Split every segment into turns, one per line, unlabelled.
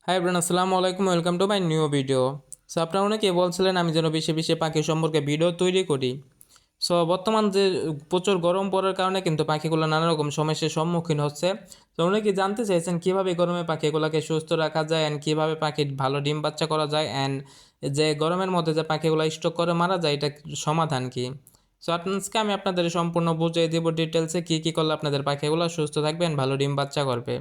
Hi everyone, আসসালামু আলাইকুম। Welcome to my new video. So আপনারা অনেকে বলছিলেন আমি যেন বেশি বেশি পাখি সম্পর্কে ভিডিও তৈরি করি। সো বর্তমান যে প্রচুর গরম পড়ার কারণে কিন্তু পাখিগুলো নানা রকম সমস্যার সম্মুখীন হচ্ছে। তো অনেকে জানতে চাইছেন কীভাবে গরমে পাখিগুলোকে সুস্থ রাখা যায় অ্যান্ড কীভাবে পাখির ভালো ডিম বাচ্চা করা যায় অ্যান্ড যে গরমের মধ্যে যে পাখিগুলো স্টক করে মারা যায় এটা সমাধান কি। সো আজকে আমি আপনাদের সম্পূর্ণ বুঝিয়ে দেবো ডিটেলসে কী কী করলে আপনাদের পাখিগুলো সুস্থ থাকবে and ভালো ডিম বাচ্চা করবে।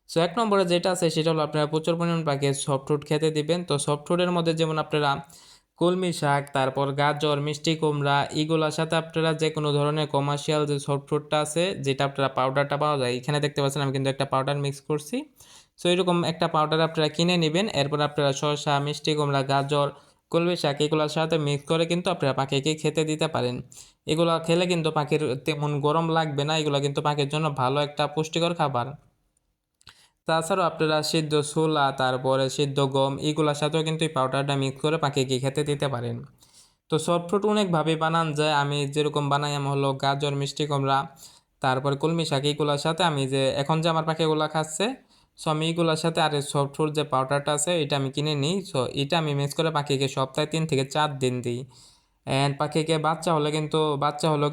সো এক নম্বরে যেটা আছে সেটা হলো আপনারা প্রচুর পরিমাণ পাখি সফট ফুড খেতে দিবেন। তো সফট ফুডের মধ্যে যেমন আপনারা কলমি শাক, তারপর গাজর, মিষ্টি কুমড়া, এগুলোর সাথে আপনারা যে কোনো ধরনের কমার্শিয়াল যে সফট ফুডটা আছে, যেটা আপনারা পাউডারটা পাওয়া যায়, এখানে দেখতে পাচ্ছেন আমি কিন্তু একটা পাউডার মিক্স করছি। সো এরকম একটা পাউডার আপনারা কিনে নেবেন। এরপর আপনারা শসা, মিষ্টি কুমড়া, গাজর, কলমি শাক এগুলোর সাথে মিক্স করে কিন্তু আপনারা পাখিকে খেতে দিতে পারেন। এগুলো খেলে কিন্তু পাখির তেমন গরম লাগবে না, এগুলো কিন্তু পাখির জন্য ভালো একটা পুষ্টিকর খাবার। তাছাড়াও আপনারা সিদ্ধ ছোলা, তারপরে সিদ্ধ গম এগুলোর সাথেও কিন্তু এই পাউডারটা মিক্স করে পাখিকে খেতে দিতে পারেন। তো সফট ফ্রুট অনেকভাবে বানান যায়। আমি যেরকম বানাই আমি হলো গাজর, মিষ্টি কুমড়া, তারপরে কলমি শাক এগুলোর সাথে আমি যে এখন যে আমার পাখিগুলো খাচ্ছে, সো আমি এগুলোর সাথে আর সফট ফ্রুট যে পাউডারটা আছে এটা আমি কিনে নিই। সো এটা আমি মিক্স করে পাখিকে সপ্তাহে 3 থেকে 4 দিন দিই। অ্যান্ড পাখিকে বাচ্চা হলেও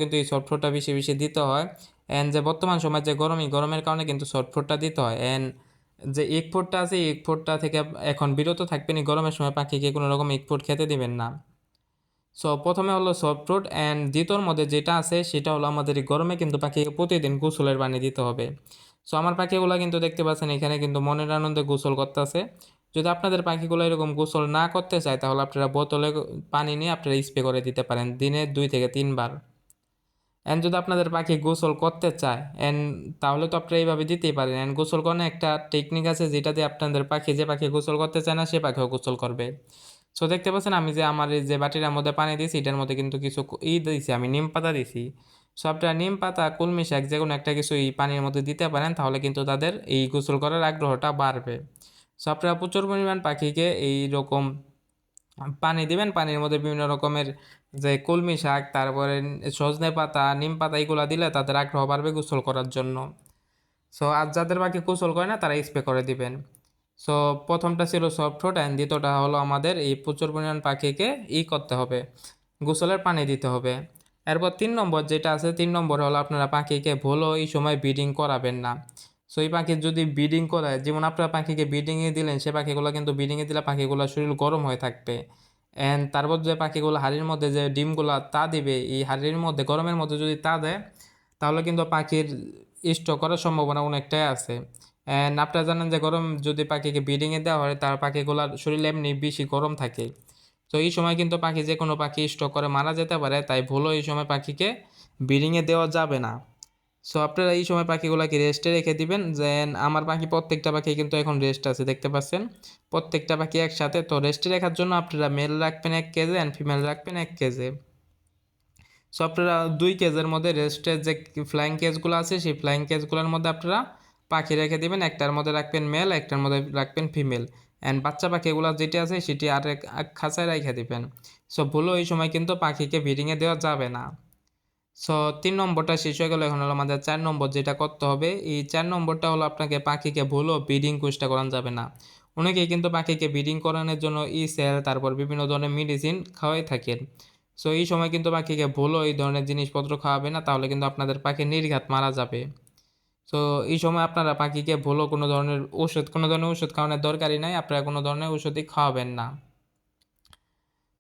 কিন্তু এই সফট ফ্রুটটা বেশি বেশি দিতে হয়। অ্যান্ড যে বর্তমান সময় যে গরমের কারণে কিন্তু সফট ফ্রুটটা দিতে হয়। অ্যান্ড যে এগ ফোডটা আছে এগ ফোডটা থেকে এখন বিরত থাকবেন। এই গরমের সময় পাখিকে কোনো রকম এগ ফোড খেতে দিবেন না। সো প্রথমে হলো সফট ফ্রুট অ্যান্ড দ্বিতীয়র মধ্যে যেটা আছে সেটা হলো আমাদের এই গরমে কিন্তু পাখিকে প্রতিদিন গোসলের পানি দিতে হবে। সো আমার পাখিগুলো কিন্তু দেখতে পাচ্ছেন এখানে কিন্তু মনের আনন্দে গোসল করতেছে। যদি আপনাদের পাখিগুলো এরকম গোসল না করতে চায় তাহলে আপনারা বোতলে পানি নিয়ে আপনারা স্প্রে করে দিতে পারেন দিনে 2 থেকে 3 বার। অ্যান্ড যদি আপনাদের পাখি গোসল করতে চায় তাহলে তো আপনারা এইভাবে দিতেই পারেন। অ্যান্ড গোসল করার একটা টেকনিক আছে যেটা দিয়ে আপনাদের পাখি যে পাখি গোসল করতে চায় না সে পাখিও গোসল করবে। সো দেখতে পাচ্ছেন আমি যে আমার এই যে বাটিটার মধ্যে পানি দিয়েছি এটার মধ্যে কিন্তু কিছু দিয়েছি, আমি নিম পাতা দিয়েছি। সো আপনারা নিম পাতা, কলমি শাক যে কোনো একটা কিছু এই পানির মধ্যে দিতে পারেন, তাহলে কিন্তু তাদের এই গোসল করার আগ্রহটা বাড়বে। সো আপনারা প্রচুর পরিমাণ পাখিকে এই রকম পানি দিবেন। পানির মধ্যে বিভিন্ন রকমের যে কলমি শাক, তারপরে সজনে পাতা, নিম পাতা এগুলো দিলে তাদের আগ্রহ বাড়বে গোসল করার জন্য। সো আর যাদের বাকি গোসল করে না তারা স্প্রে করে দিবেন। সো প্রথমটা ছিল সফট ফুড অ্যান্ড দ্বিতীয়টা হলো আমাদের এই প্রচুর পরিমাণ পাখিকে করতে হবে, গোসলের পানি দিতে হবে। এরপর 3 নম্বর যেটা আছে, 3 নম্বর হলো আপনারা পাখিকে ভুলো এই সময় ব্রিডিং করাবেন না। সো এই পাখি যদি ব্রিডিং করায়, যেমন আপনারা পাখিকে ব্রিডিংয়ে দিলেন, সে পাখিগুলো কিন্তু ব্রিডিংয়ে দিলে পাখিগুলোর শরীর গরম হয়ে থাকবে। অ্যান্ড তারপর যে পাখিগুলো হাড়ির মধ্যে যে ডিমগুলো তা দিবে, এই হাড়ির মধ্যে গরমের মধ্যে যদি তা দেয় তাহলে কিন্তু পাখির স্ট্রোক করার সম্ভাবনা অনেকটাই আছে। অ্যান্ড আপনারা জানেন যে গরম যদি পাখিকে ব্রিডিংয়ে দেওয়া হয় তার পাখিগুলোর শরীরে এমনি বেশি গরম থাকে। তো এই সময় কিন্তু পাখি যে কোনো পাখি স্ট্রোক করে মারা যেতে পারে, তাই ভুলও এই সময় পাখিকে ব্রিডিংয়ে দেওয়া যাবে না। সো আপনারা এই সময় পাখিগুলোকে রেস্টে রেখে দিবেন। যেন আমার পাখি প্রত্যেকটা পাখি কিন্তু এখন রেস্ট আছে, দেখতে পাচ্ছেন প্রত্যেকটা পাখি একসাথে। তো রেস্টে রাখার জন্য আপনারা মেল রাখবেন 1 কেজি অ্যান্ড ফিমেল রাখবেন 1 কেজি। সো আপনারা 2 কেজের মধ্যে রেস্টের যে ফ্লাইং কেজগুলো আছে সেই ফ্লাইং কেজগুলোর মধ্যে আপনারা পাখি রেখে দেবেন। একটার মধ্যে রাখবেন মেল, একটার মধ্যে রাখবেন ফিমেল। অ্যান্ড বাচ্চা পাখিগুলো যেটি আছে সেটি এক খাঁচায় রেখে দেবেন। সো ভুলো এই সময় কিন্তু পাখিকে ব্রিডিংয়ে দেওয়া যাবে না। সো 3 নম্বরটা শেষ হয়ে গেল। এখন হলো আমাদের 4 নম্বর যেটা করতে হবে। এই 4 নম্বরটা হলো আপনাকে পাখিকে ভুলো ব্রিডিং কোর্সটা করানো যাবে না। অনেকেই কিন্তু পাখিকে ব্রিডিং করানোর জন্য সেল তারপর বিভিন্ন ধরনের মেডিসিন খাওয়াই থাকেন। সো এই সময় কিন্তু পাখিকে ভুলো এই ধরনের জিনিসপত্র খাওয়াবে না, তাহলে কিন্তু আপনাদের পাখি নির্ঘাত মারা যাবে। সো এই সময় আপনারা পাখিকে ভুলো কোনো ধরনের ওষুধ খাওয়ানোর দরকারই নাই, আপনারা কোনো ধরনের ওষুধই খাওয়াবেন না।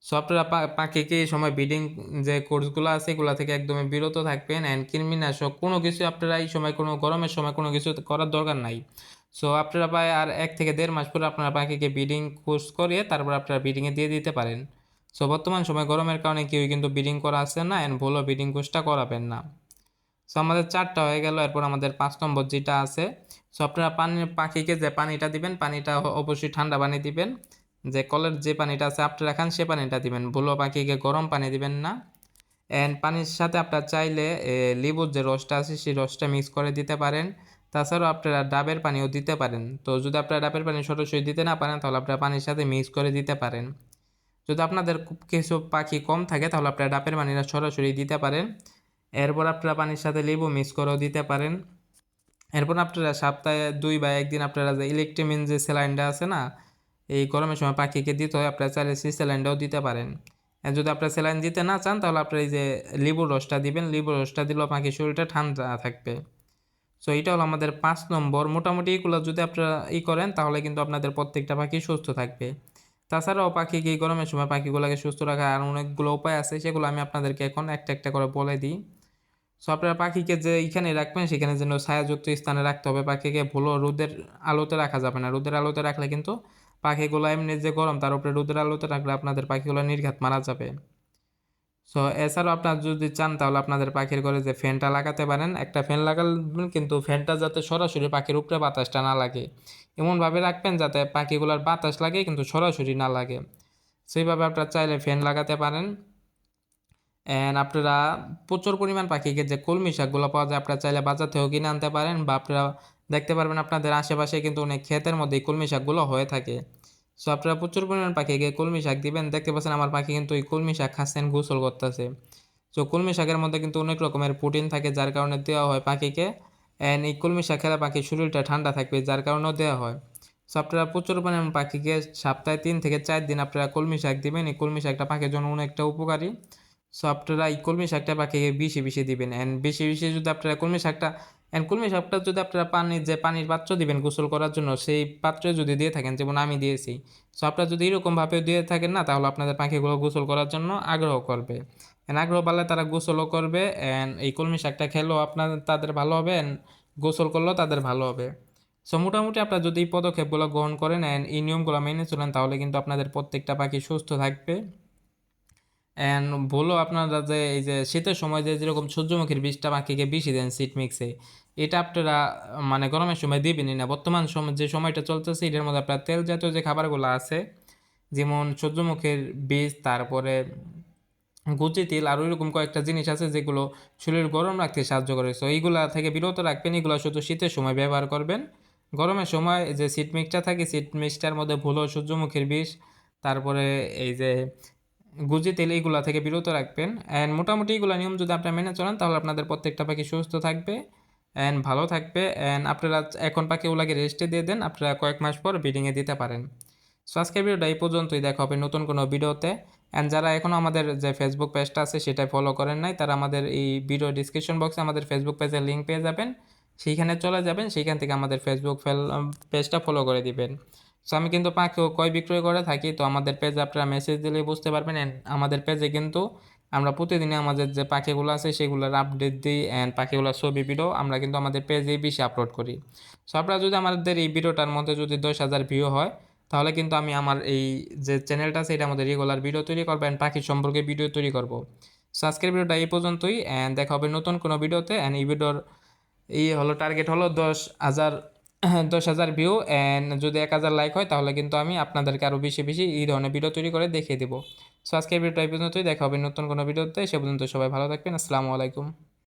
সো আপনারা পাখিকে এই সময় ব্রিডিং যে কোর্সগুলো আছে এগুলো থেকে একদমই বিরত থাকবেন। অ্যান্ড কৃমিনাশক কোনো কিছু আপনারা এই সময় কোনো গরমের সময় কোনো কিছু করার দরকার নাই। সো আপনারা প্রায় আর 1 থেকে 1.5 মাস পরে আপনারা পাখিকে ব্রিডিং কোর্স করিয়ে তারপর আপনারা ব্রিডিংয়ে দিয়ে দিতে পারেন। সো বর্তমান সময় গরমের কারণে কেউই কিন্তু ব্রিডিং করা আসছে না, অ্যান্ড ভুলও ব্রিডিং কোর্সটা করাবেন না। সো আমাদের 4টা হয়ে গেল। এরপর আমাদের 5 নম্বর যেটা আছে, সো আপনারা পাখিকে যে পানিটা দিবেন পানিটা অবশ্যই ঠান্ডা পানি দিবেন। যে কলের যে পানিটা আছে আপনারা খান সে পানিটা দিবেন, ভুলো পাখিকে গরম পানি দিবেন না। অ্যান্ড পানির সাথে আপনারা চাইলে লেবুর যে রসটা আছে সেই রসটা মিক্স করে দিতে পারেন। তাছাড়াও আপনারা ডাবের পানিও দিতে পারেন। তো যদি আপনারা ডাবের পানি সরাসরি দিতে না পারেন তাহলে আপনারা পানির সাথে মিক্স করে দিতে পারেন। যদি আপনাদের খুব কিছু পাখি কম থাকে তাহলে আপনারা ডাবের পানিটা সরাসরি দিতে পারেন। এরপর আপনারা পানির সাথে লেবু মিক্স করেও দিতে পারেন। এরপর আপনারা সপ্তাহে 2 বা 1 দিন আপনারা যে ইলেকট্রিমিন যে স্যালাইনটা আছে না, এই গরমের সময় পাখিকে দিতে হয়, আপনারা চাইলে সেই স্যালাইনটাও দিতে পারেন। আর যদি আপনারা স্যালাইন দিতে না চান তাহলে আপনারা এই যে লেবুর রসটা দিবেন, লেবুর রসটা দিলেও পাখির শরীরটা ঠান্ডা থাকবে। সো এটা হলো আমাদের 5 নম্বর। মোটামুটি এগুলো যদি আপনারা করেন তাহলে কিন্তু আপনাদের প্রত্যেকটা পাখি সুস্থ থাকবে। তাছাড়াও পাখিকে এই গরমের সময় পাখিগুলোকে সুস্থ রাখার আর অনেকগুলো উপায় আছে, সেগুলো আমি আপনাদেরকে এখন একটা একটা করে বলে দিই। সো আপনারা পাখিকে যে এইখানে রাখবেন সেখানে যেন ছায়াযুক্ত স্থানে রাখতে হবে। পাখিকে ভুলও রোদের আলোতে রাখা যাবে না। রোদের আলোতে রাখলে কিন্তু পাখিগুলো এমনি যে গরম, তার উপরে রোদের আলোতে রাখলে আপনাদের পাখিগুলো নির্ঘাত মারা যাবে। সো এছাড়াও আপনারা যদি চান তাহলে আপনাদের পাখির ঘরে যে ফ্যানটা লাগাতে পারেন, একটা ফ্যান লাগাবেন কিন্তু ফ্যানটা যাতে সরাসরি পাখির উপরে বাতাসটা না লাগে, এমনভাবে রাখবেন যাতে পাখিগুলোর বাতাস লাগে কিন্তু সরাসরি না লাগে। সেইভাবে আপনারা চাইলে ফ্যান লাগাতে পারেন। অ্যান্ড আপনারা প্রচুর পরিমাণ পাখিকে যে কলমি শাকগুলো পাওয়া যায় আপনারা চাইলে বাজার থেকেও কিনে আনতে পারেন, বা আপনারা দেখতে পারবেন আপনাদের আশেপাশে কিন্তু অনেক ক্ষেতের মধ্যে এই কলমি শাকগুলো হয়ে থাকে। সো আপনারা প্রচুর পরিমাণ পাখিকে কলমি শাক দিবেন। দেখতে পাচ্ছেন আমার পাখি কিন্তু এই কলমি শাক খাচ্ছেন, গোসল করতেছে। সো কলমি শাকের মধ্যে কিন্তু অনেক রকমের প্রোটিন থাকে যার কারণে দেওয়া হয় পাখিকে। অ্যান্ড এই কলমি শাক খেলে পাখির শরীরটা ঠান্ডা থাকবে যার কারণেও দেওয়া হয়। সো আপনারা প্রচুর পরিমাণ পাখিকে সপ্তাহে 3 থেকে 4 দিন আপনারা কলমি শাক দিবেন। এই কলমি শাকটা পাখির জন্য অনেকটা উপকারী। সো আপনারা এই কলমি শাকটা পাখিকে বেশি বেশি দিবেন। অ্যান্ড বেশি বেশি যদি আপনারা কলমি শাকটা যদি আপনারা পানির পাত্র দিবেন গোসল করার জন্য, সেই পাত্রে যদি দিয়ে থাকেন যেমন আমি দিয়েছি, সো আপনারা যদি এরকমভাবে দিয়ে থাকেন না তাহলে আপনাদের পাখিগুলো গোসল করার জন্য আগ্রহ করবে। অ্যান্ড আগ্রহ বাড়লে তারা গোসলও করবে, অ্যান্ড এই কলমি শাকটা খেলেও তাদের ভালো হবে, অ্যান্ড গোসল করলেও তাদের ভালো হবে। সো মোটামুটি আপনারা যদি এই পদক্ষেপগুলো গ্রহণ করেন অ্যান্ড এই নিয়মগুলো মেনে চলেন তাহলে কিন্তু আপনাদের প্রত্যেকটা পাখি সুস্থ থাকবে। অ্যান্ড বললো আপনারা যে এই যে শীতের সময় যে যেরকম সূর্যমুখীর বীজটা পাখিকে বেশি দেন সিড মিক্সে, এটা আপনারা মানে গরমের সময় দিবেনই না। বর্তমান সময় যে সময়টা চলতেছে এটার মধ্যে আপনার তেল জাতীয় যে খাবারগুলো আছে, যেমন সূর্যমুখীর বীজ, তারপরে গুচি তেল, আর ওইরকম কয়েকটা জিনিস আছে যেগুলো শরীর গরম রাখতে সাহায্য করে। সো এইগুলা থেকে বিরত রাখবেন, এগুলো শুধু শীতের সময় ব্যবহার করবেন। গরমের সময় যে সিড মিক্সটা থাকে সিড মিক্সটার মধ্যে ভুলো সূর্যমুখীর বীজ, তারপরে এই যে গুজি তেল, এইগুলা থেকে বিরত রাখবেন। অ্যান্ড মোটামুটি এগুলো নিয়ম যদি আপনারা মেনে চলেন তাহলে আপনাদের প্রত্যেকটা পাখি সুস্থ থাকবে অ্যান্ড ভালো থাকবে। অ্যান্ড আপনারা এখন পাখিগুলোকে রেস্টে দিয়ে দেন, আপনারা কয়েক মাস পর ব্রিডিংয়ে দিতে পারেন। সো আজকের ভিডিওটা এই পর্যন্তই, দেখা হবে নতুন কোনো ভিডিওতে। অ্যান্ড যারা এখনও আমাদের যে ফেসবুক পেজটা আছে সেটা ফলো করেন নাই, তারা আমাদের এই ভিডিও ডিসক্রিপশন বক্সে আমাদের ফেসবুক পেজের লিঙ্ক পেয়ে যাবেন, সেইখানে চলে যাবেন, সেইখান থেকে আমাদের ফেসবুক পেজটা ফলো করে দিবেন। সো আমি কিন্তু পাখিও ক্রয় বিক্রয় করে থাকি, তো আমাদের পেজে আপনারা মেসেজ দিলেই বুঝতে পারবেন। অ্যান্ড আমাদের পেজে কিন্তু আমরা প্রতিদিনই আমাদের যে পাখিগুলো আছে সেগুলোর আপডেট দিই, অ্যান্ড পাখিগুলোর ছবি ভিডিও আমরা কিন্তু আমাদের পেজেই বেশি আপলোড করি। সো আপনারা যদি আমাদের এই ভিডিওটার মধ্যে যদি 10,000 ভিউ হয় তাহলে কিন্তু আমি আমার এই যে চ্যানেলটা আছে এটার মধ্যে রেগুলার ভিডিও তৈরি করবো অ্যান্ড পাখির সম্পর্কে ভিডিও তৈরি করব। সো আজকের ভিডিওটা এই পর্যন্তই, অ্যান্ড দেখা হবে নতুন কোনো ভিডিওতে। অ্যান্ড এই ভিডিওর এই হলো টার্গেট হলো 10,000 10,000 ভিউ, অ্যান্ড যদি 1,000 লাইক হয় তাহলে কিন্তু আমি আপনাদেরকে আরও বেশি বেশি এই ধরনের ভিডিও তৈরি করে দেখিয়ে দেবো। সো আজকের ভিডিওটা এই পর্যন্তই, দেখা হবে নতুন কোনো ভিডিওতে। সে পর্যন্ত সবাই ভালো থাকবেন। আসসালামু আলাইকুম।